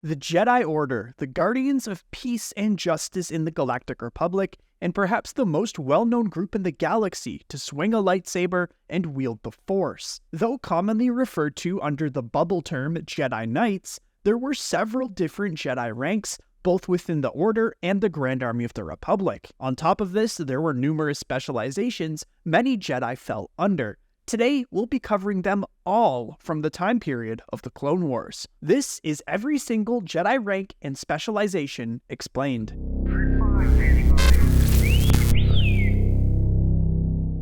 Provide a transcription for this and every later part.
The Jedi Order, the guardians of peace and justice in the Galactic Republic, and perhaps the most well-known group in the galaxy to swing a lightsaber and wield the Force. Though commonly referred to under the bubble term Jedi Knights, there were several different Jedi ranks, both within the Order and the Grand Army of the Republic. On top of this, there were numerous specializations many Jedi fell under. Today, we'll be covering them all from the time period of the Clone Wars. This is every single Jedi rank and specialization explained.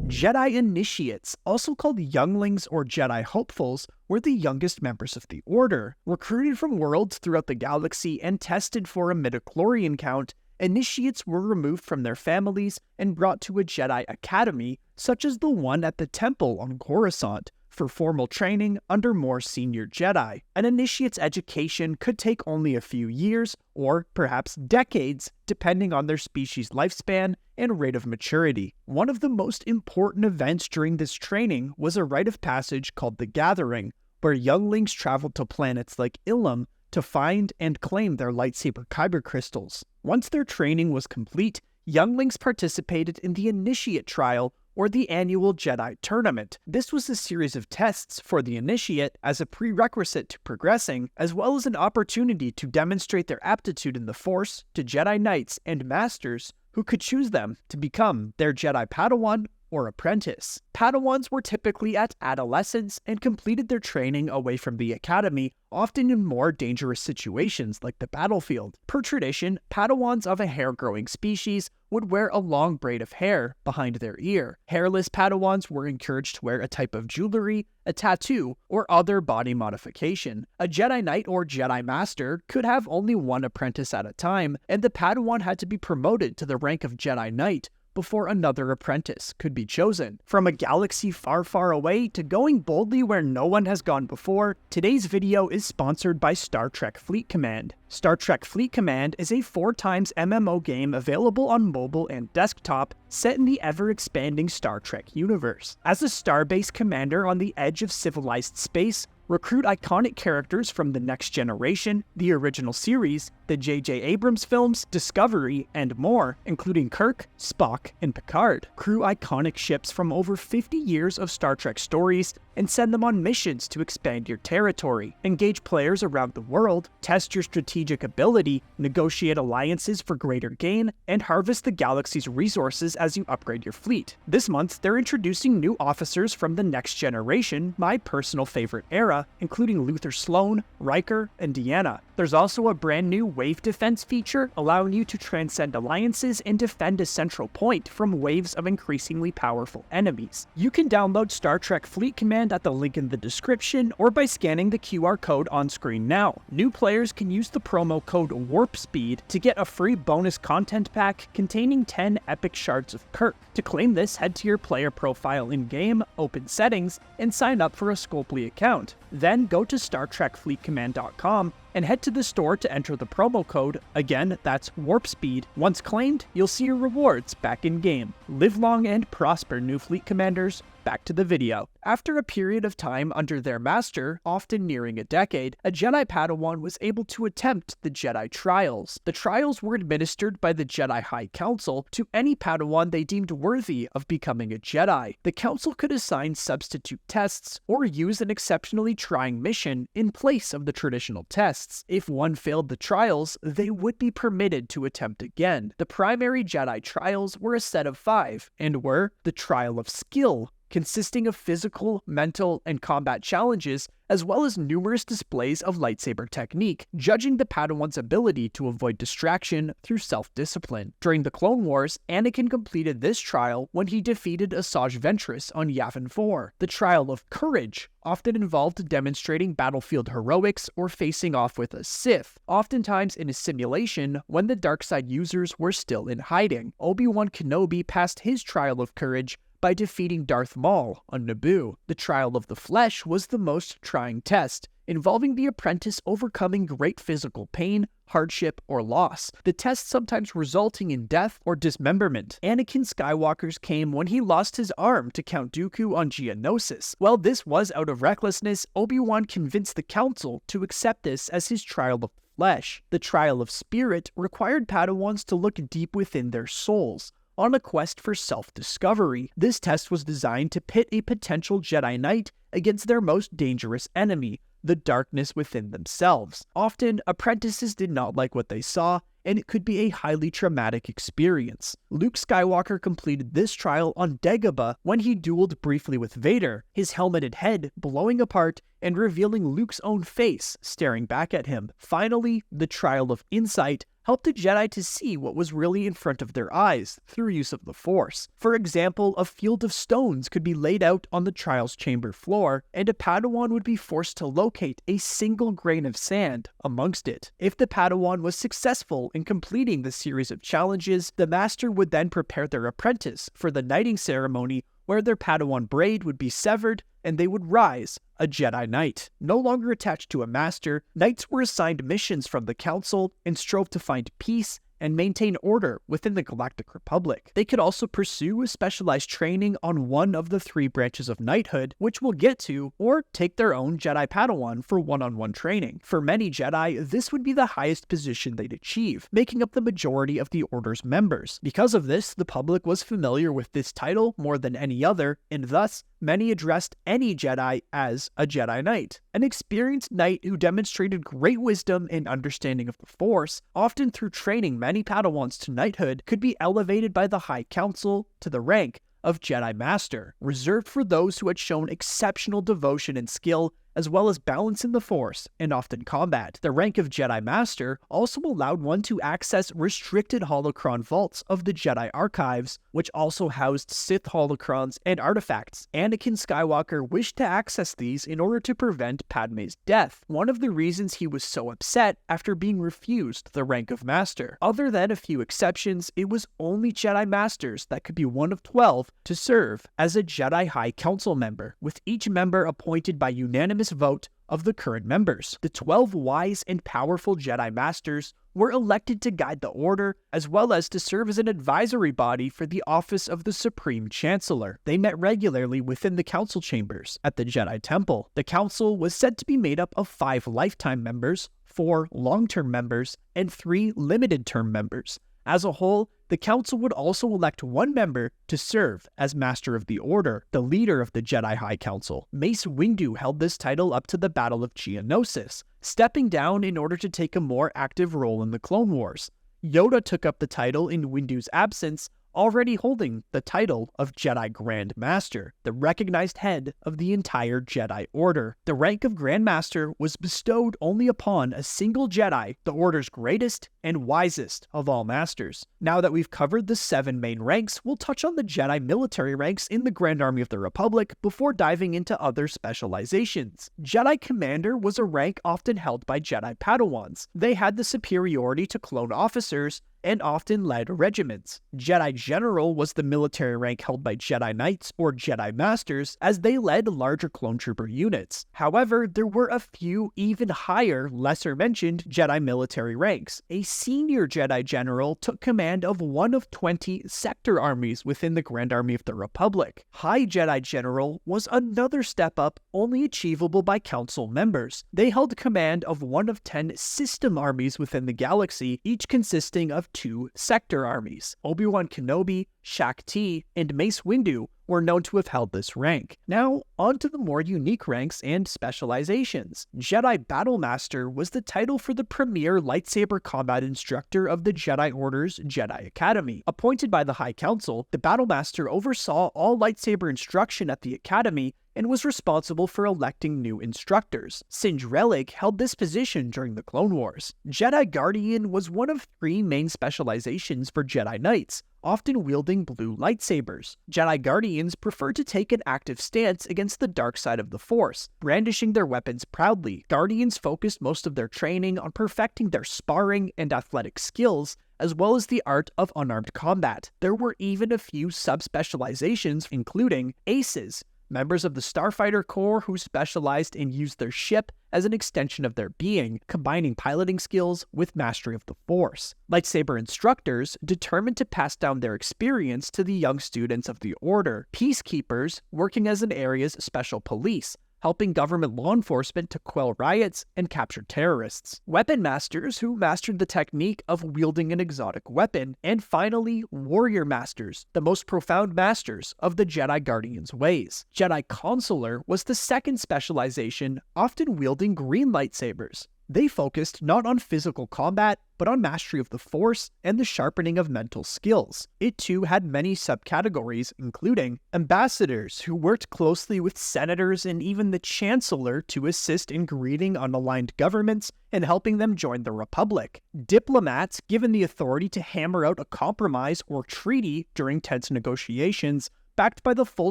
Jedi Initiates, also called younglings or Jedi hopefuls, were the youngest members of the Order. Recruited from worlds throughout the galaxy and tested for a midichlorian count, Initiates were removed from their families and brought to a Jedi Academy, such as the one at the Temple on Coruscant, for formal training under more senior Jedi. An Initiate's education could take only a few years, or perhaps decades, depending on their species' lifespan and rate of maturity. One of the most important events during this training was a rite of passage called the Gathering, where younglings traveled to planets like Ilum to find and claim their lightsaber kyber crystals. Once their training was complete, younglings participated in the Initiate Trial, or the annual Jedi Tournament. This was a series of tests for the Initiate as a prerequisite to progressing, as well as an opportunity to demonstrate their aptitude in the Force to Jedi Knights and Masters who could choose them to become their Jedi Padawan or apprentice. Padawans were typically at adolescence and completed their training away from the academy, often in more dangerous situations like the battlefield. Per tradition, Padawans of a hair-growing species would wear a long braid of hair behind their ear. Hairless Padawans were encouraged to wear a type of jewelry, a tattoo, or other body modification. A Jedi Knight or Jedi Master could have only one apprentice at a time, and the Padawan had to be promoted to the rank of Jedi Knight before another apprentice could be chosen. From a galaxy far, far away to going boldly where no one has gone before, today's video is sponsored by Star Trek Fleet Command. Star Trek Fleet Command is a 4x MMO game available on mobile and desktop, set in the ever-expanding Star Trek universe. As a starbase commander on the edge of civilized space, recruit iconic characters from the Next Generation, the original series, the J.J. Abrams films, Discovery, and more, including Kirk, Spock, and Picard. Crew iconic ships from over 50 years of Star Trek stories and send them on missions to expand your territory. Engage players around the world, test your strategic ability, negotiate alliances for greater gain, and harvest the galaxy's resources as you upgrade your fleet. This month, they're introducing new officers from the Next Generation, my personal favorite era, including Luther Sloan, Riker, and Deanna. There's also a brand new wave defense feature, allowing you to transcend alliances and defend a central point from waves of increasingly powerful enemies. You can download Star Trek Fleet Command at the link in the description or by scanning the QR code on screen now. New players can use the promo code WARPSPEED to get a free bonus content pack containing 10 epic shards of Kirk. To claim this, head to your player profile in-game, open settings, and sign up for a Scopely account. Then go to StarTrekFleetCommand.com and head to the store to enter the promo code. Again, that's WARPSPEED. Once claimed, you'll see your rewards back in-game. Live long and prosper, new fleet commanders. Back to the video. After a period of time under their master, often nearing a decade, a Jedi Padawan was able to attempt the Jedi Trials. The trials were administered by the Jedi High Council to any Padawan they deemed worthy of becoming a Jedi. The Council could assign substitute tests or use an exceptionally trying mission in place of the traditional tests. If one failed the trials, they would be permitted to attempt again. The primary Jedi Trials were a set of 5, and were the Trial of Skill, consisting of physical, mental, and combat challenges, as well as numerous displays of lightsaber technique, judging the Padawan's ability to avoid distraction through self-discipline. During the Clone Wars, Anakin completed this trial when he defeated Asajj Ventress on Yavin 4. The Trial of Courage often involved demonstrating battlefield heroics or facing off with a Sith, oftentimes in a simulation when the dark side users were still in hiding. Obi-Wan Kenobi passed his Trial of Courage by defeating Darth Maul on Naboo. The Trial of the Flesh was the most trying test, involving the apprentice overcoming great physical pain, hardship, or loss, the test sometimes resulting in death or dismemberment. Anakin Skywalker's came when he lost his arm to Count Dooku on Geonosis. While this was out of recklessness, Obi-Wan convinced the Council to accept this as his Trial of flesh. The trial of spirit required Padawans to look deep within their souls, on a quest for self-discovery. This test was designed to pit a potential Jedi Knight against their most dangerous enemy, the darkness within themselves. Often, apprentices did not like what they saw, and it could be a highly traumatic experience. Luke Skywalker completed this trial on Dagobah when he dueled briefly with Vader, his helmeted head blowing apart and revealing Luke's own face staring back at him. Finally, the trial of insight helped a Jedi to see what was really in front of their eyes through use of the Force. For example, a field of stones could be laid out on the trial's chamber floor, and a Padawan would be forced to locate a single grain of sand amongst it. If the Padawan was successful in completing the series of challenges, the Master would then prepare their apprentice for the knighting ceremony, where their Padawan braid would be severed and they would rise a Jedi Knight. No longer attached to a master, knights were assigned missions from the Council and strove to find peace and maintain order within the Galactic Republic. They could also pursue a specialized training on one of the 3 branches of knighthood, which we'll get to, or take their own Jedi Padawan for one-on-one training. For many Jedi, this would be the highest position they'd achieve, making up the majority of the Order's members. Because of this, the public was familiar with this title more than any other, and thus, many addressed any Jedi as a Jedi Knight. An experienced knight who demonstrated great wisdom and understanding of the Force, often through training many Padawans to knighthood, could be elevated by the High Council to the rank of Jedi Master, reserved for those who had shown exceptional devotion and skill, as well as balance in the Force and often combat. The rank of Jedi Master also allowed one to access restricted holocron vaults of the Jedi Archives, which also housed Sith holocrons and artifacts. Anakin Skywalker wished to access these in order to prevent Padme's death, one of the reasons he was so upset after being refused the rank of Master. Other than a few exceptions, it was only Jedi Masters that could be one of 12 to serve as a Jedi High Council member, with each member appointed by unanimous vote of the current members. The 12 wise and powerful Jedi Masters were elected to guide the Order, as well as to serve as an advisory body for the office of the Supreme Chancellor. They met regularly within the council chambers at the Jedi Temple. The council was said to be made up of 5 lifetime members, 4 long-term members, and 3 limited-term members. As a whole, the Council would also elect one member to serve as Master of the Order, the leader of the Jedi High Council. Mace Windu held this title up to the Battle of Geonosis, stepping down in order to take a more active role in the Clone Wars. Yoda took up the title in Windu's absence, already holding the title of Jedi Grand Master, the recognized head of the entire Jedi Order. The rank of Grand Master was bestowed only upon a single Jedi, the Order's greatest and wisest of all Masters. Now that we've covered the 7 main ranks, we'll touch on the Jedi military ranks in the Grand Army of the Republic before diving into other specializations. Jedi Commander was a rank often held by Jedi Padawans. They had the superiority to clone officers and often led regiments. Jedi General was the military rank held by Jedi Knights or Jedi Masters, as they led larger clone trooper units. However, there were a few even higher, lesser-mentioned Jedi military ranks. A senior Jedi General took command of one of 20 sector armies within the Grand Army of the Republic. High Jedi General was another step up, only achievable by Council members. They held command of one of 10 system armies within the galaxy, each consisting of 2 sector armies. Obi-Wan Kenobi, Shak Ti, and Mace Windu were known to have held this rank. Now, on to the more unique ranks and specializations. Jedi Battle Master was the title for the premier lightsaber combat instructor of the Jedi Order's Jedi Academy. Appointed by the High Council, the Battle Master oversaw all lightsaber instruction at the Academy and was responsible for electing new instructors. Singe Relic held this position during the Clone Wars. Jedi Guardian was one of 3 main specializations for Jedi Knights, often wielding blue lightsabers. Jedi Guardians preferred to take an active stance against the dark side of the Force, brandishing their weapons proudly. Guardians focused most of their training on perfecting their sparring and athletic skills, as well as the art of unarmed combat. There were even a few subspecializations, including Aces, members of the Starfighter Corps who specialized and used their ship as an extension of their being, combining piloting skills with mastery of the Force. Lightsaber instructors determined to pass down their experience to the young students of the Order. Peacekeepers, working as an area's special police, helping government law enforcement to quell riots and capture terrorists. Weapon masters who mastered the technique of wielding an exotic weapon. And finally, warrior masters, the most profound masters of the Jedi Guardian's ways. Jedi Consular was the second specialization, often wielding green lightsabers. They focused not on physical combat, but on mastery of the Force and the sharpening of mental skills. It too had many subcategories, including ambassadors, who worked closely with senators and even the Chancellor to assist in greeting unaligned governments and helping them join the Republic. Diplomats, given the authority to hammer out a compromise or treaty during tense negotiations, backed by the full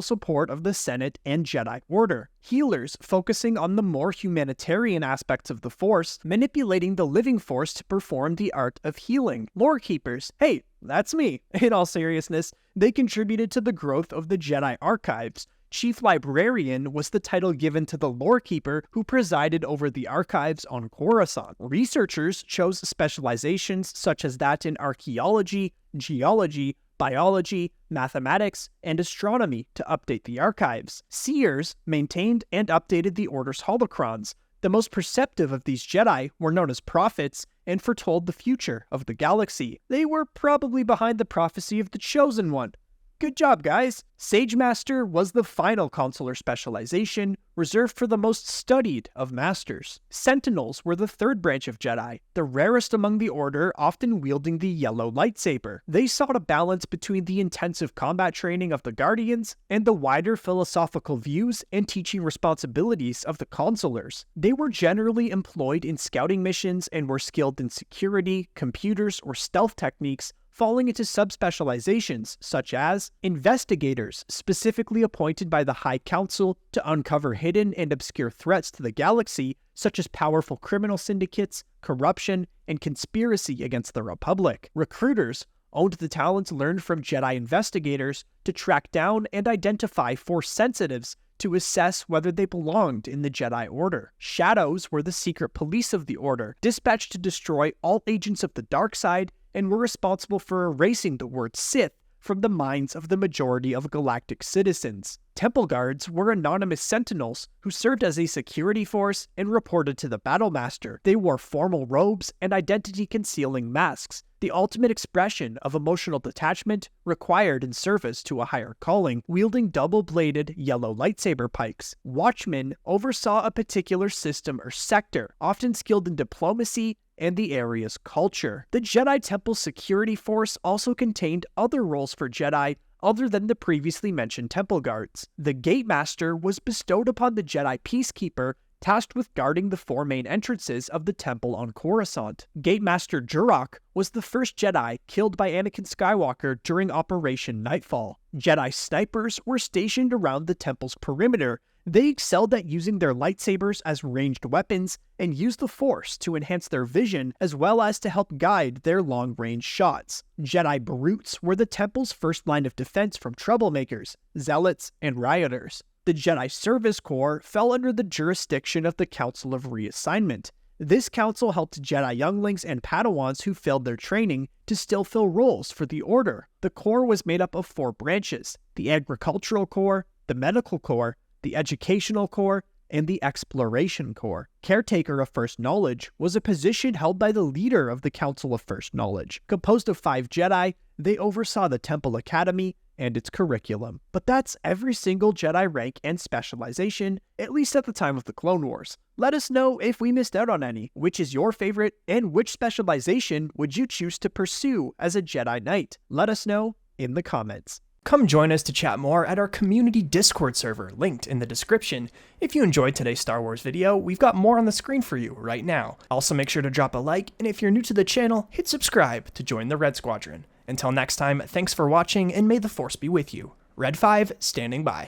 support of the Senate and Jedi Order. Healers, focusing on the more humanitarian aspects of the Force, manipulating the living Force to perform the art of healing. Lore keepers, hey, that's me. In all seriousness, they contributed to the growth of the Jedi archives. Chief Librarian was the title given to the lore keeper who presided over the archives on Coruscant. Researchers chose specializations such as that in archaeology, geology, biology, mathematics, and astronomy to update the archives. Seers maintained and updated the Order's holocrons. The most perceptive of these Jedi were known as prophets and foretold the future of the galaxy. They were probably behind the prophecy of the Chosen One. Good job, guys! Sage Master was the final consular specialization, reserved for the most studied of masters. Sentinels were the third branch of Jedi, the rarest among the Order, often wielding the yellow lightsaber. They sought a balance between the intensive combat training of the Guardians and the wider philosophical views and teaching responsibilities of the consulars. They were generally employed in scouting missions and were skilled in security, computers, or stealth techniques, falling into subspecializations such as investigators, specifically appointed by the High Council to uncover hidden and obscure threats to the galaxy, such as powerful criminal syndicates, corruption, and conspiracy against the Republic. Recruiters owned the talents learned from Jedi investigators to track down and identify Force sensitives to assess whether they belonged in the Jedi Order. Shadows were the secret police of the Order, dispatched to destroy all agents of the dark side, and were responsible for erasing the word Sith from the minds of the majority of galactic citizens. Temple Guards were anonymous sentinels who served as a security force and reported to the Battle Master. They wore formal robes and identity-concealing masks, the ultimate expression of emotional detachment required in service to a higher calling, wielding double-bladed yellow lightsaber pikes. Watchmen oversaw a particular system or sector, often skilled in diplomacy and the area's culture. The Jedi Temple Security Force also contained other roles for Jedi other than the previously mentioned Temple Guards. The Gatemaster was bestowed upon the Jedi Peacekeeper, tasked with guarding the four main entrances of the temple on Coruscant. Gatemaster Jurok was the first Jedi killed by Anakin Skywalker during Operation Nightfall. Jedi snipers were stationed around the temple's perimeter. They excelled at using their lightsabers as ranged weapons and used the Force to enhance their vision as well as to help guide their long-range shots. Jedi Brutes were the temple's first line of defense from troublemakers, zealots, and rioters. The Jedi Service Corps fell under the jurisdiction of the Council of Reassignment. This council helped Jedi younglings and Padawans who failed their training to still fill roles for the Order. The Corps was made up of 4 branches: the Agricultural Corps, the Medical Corps, the Educational Corps, and the Exploration Corps. Caretaker of First Knowledge was a position held by the leader of the Council of First Knowledge. Composed of 5 Jedi, they oversaw the Temple Academy and its curriculum. But that's every single Jedi rank and specialization, at least at the time of the Clone Wars. Let us know if we missed out on any. Which is your favorite, and which specialization would you choose to pursue as a Jedi Knight? Let us know in the comments. Come join us to chat more at our community Discord server, linked in the description. If you enjoyed today's Star Wars video, we've got more on the screen for you right now. Also make sure to drop a like, and if you're new to the channel, hit subscribe to join the Red Squadron. Until next time, thanks for watching, and may the Force be with you. Red 5, standing by.